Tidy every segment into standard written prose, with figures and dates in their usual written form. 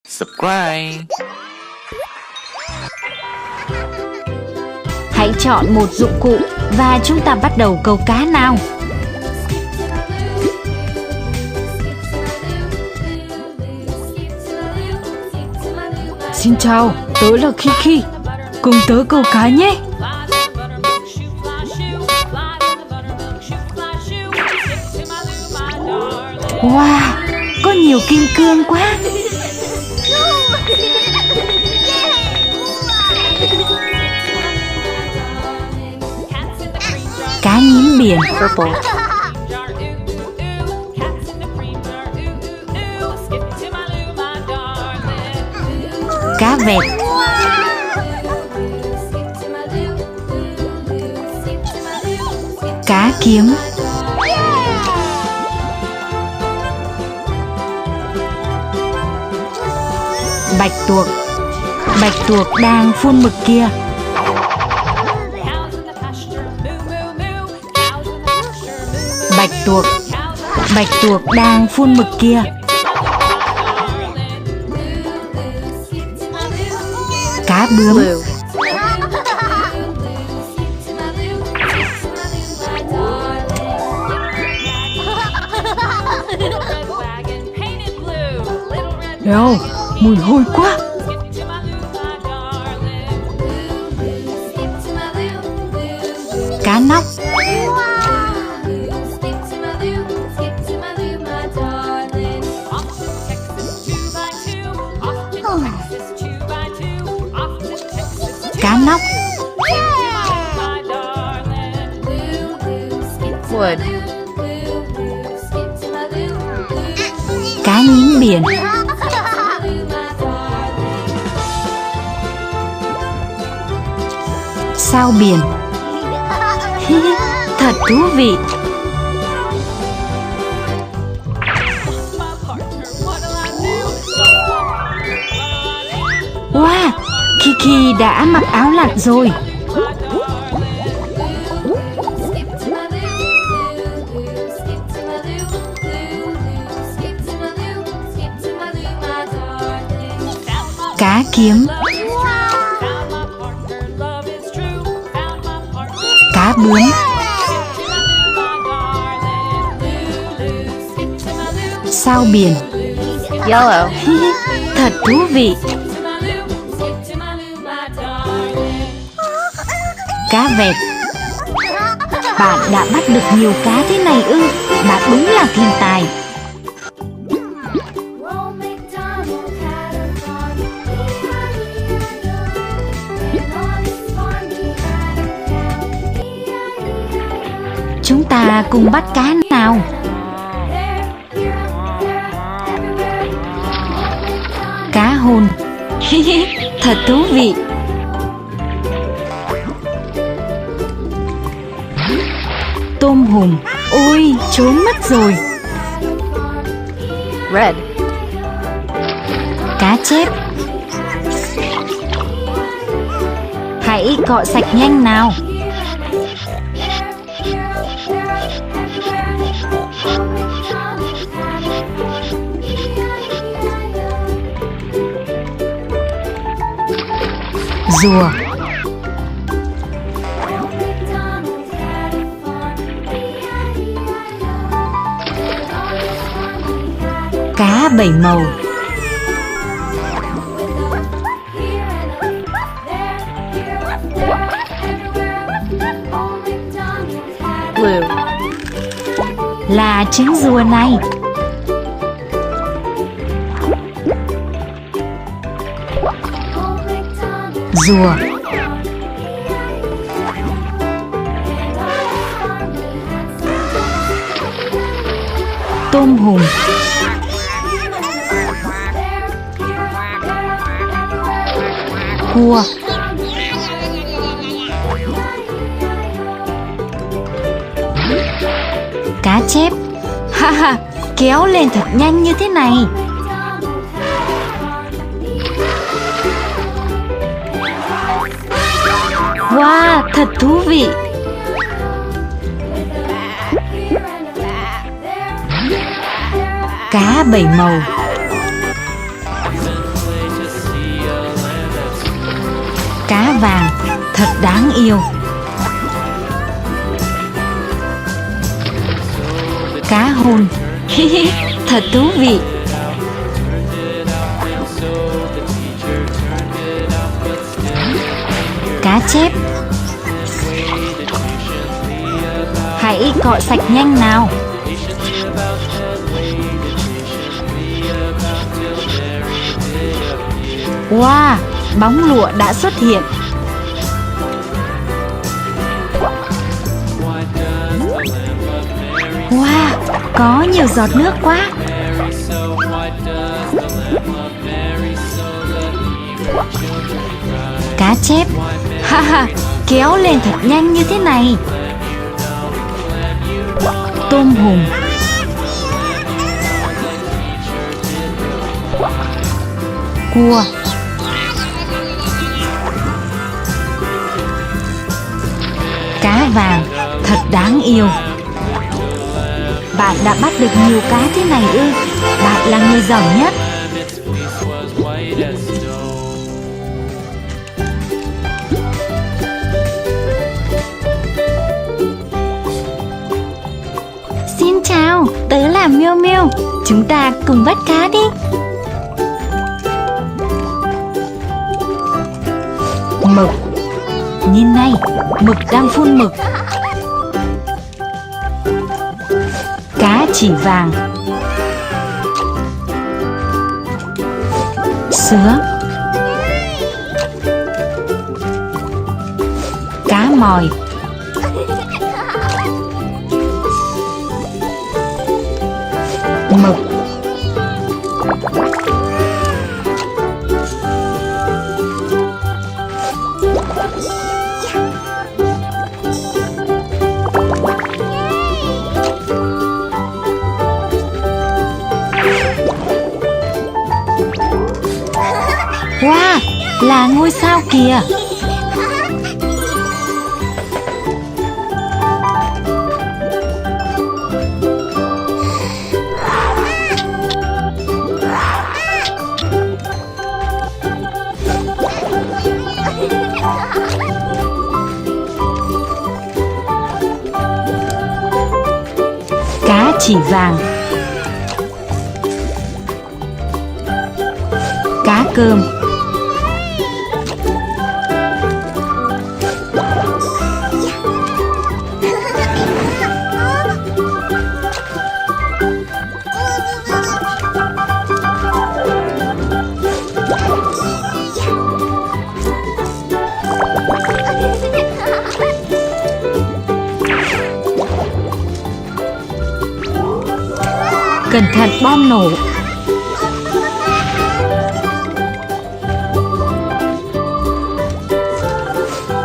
subscribe. Hãy chọn một dụng cụ và chúng ta bắt đầu câu cá nào. Xin chào, tớ là Kiki. Cùng tớ câu cá nhé. Wow, có nhiều kim cương quá. Cá nhím biển purple. Cá vẹt. Cá kiếm. Bạch tuộc. Bạch tuộc đang phun mực kia. Bạch tuộc. Bạch tuộc đang phun mực kia. Cá bướm. Eo, mùi hôi quá. Cá nóc. Cá nóc. Wood. Cá nhím biển. Sao biển. Thật thú vị. Wow, Kiki đã mặc áo lặn rồi. Cá kiếm. Cá bướm. Sao biển. Yellow. Thật thú vị. Cá vẹt. Bạn đã bắt được nhiều cá thế này ư? Bạn đúng là thiên tài. Chúng ta cùng bắt cá nào. Cá hồn. Thật thú vị. Tôm hùm. Ôi, trốn mất rồi. Red. Cá chép. Hãy cọ sạch nhanh nào. Rùa. Cá bảy màu. Blue. Là trứng rùa này. Rùa. Tôm hùm. Cua. Cá chép. Ha, kéo lên thật nhanh như thế này. Wow, thật thú vị. Cá bảy màu. Cá vàng thật đáng yêu. Cá hôn thật thú vị. Cá chép, hãy cọ sạch nhanh nào. Wow, bóng lụa đã xuất hiện. Wow, có nhiều giọt nước quá. Cá chép, haha, kéo lên thật nhanh như thế này. Tôm hùm, cua, cá vàng thật đáng yêu. Bạn đã bắt được nhiều cá thế này ư? Bạn là người giỏi nhất. Xin chào, tớ là Miêu Miêu. Chúng ta cùng bắt cá đi. Mực, nhìn này, mực đang phun mực. Cá chỉ vàng, sứa, cá mòi, mực, wow, là ngôi sao kìa. Cá chỉ vàng, cá cơm, cẩn thận bom nổ.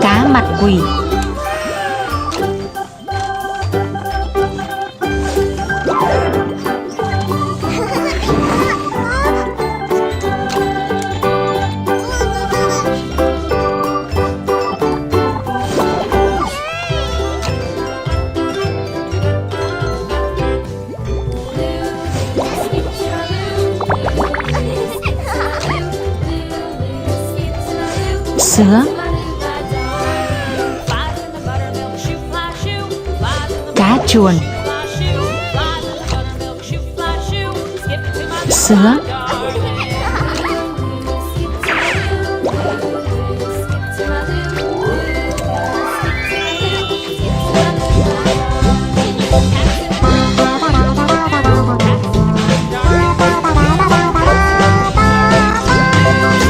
Cá mặt quỷ, sứa, cá chuồn, sứa,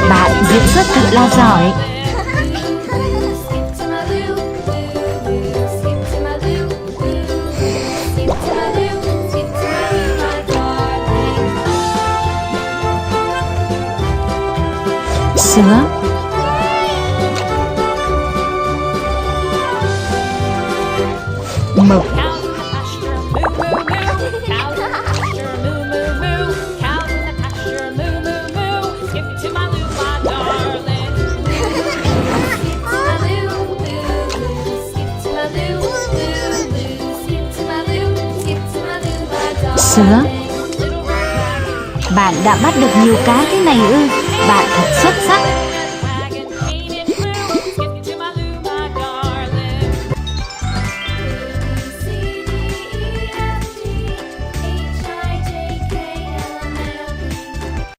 bạn diễn xuất thật là giỏi. Sứa, mực, sứa. Bạn đã bắt được nhiều cá thế này ư? Bạn thật xuất sắc.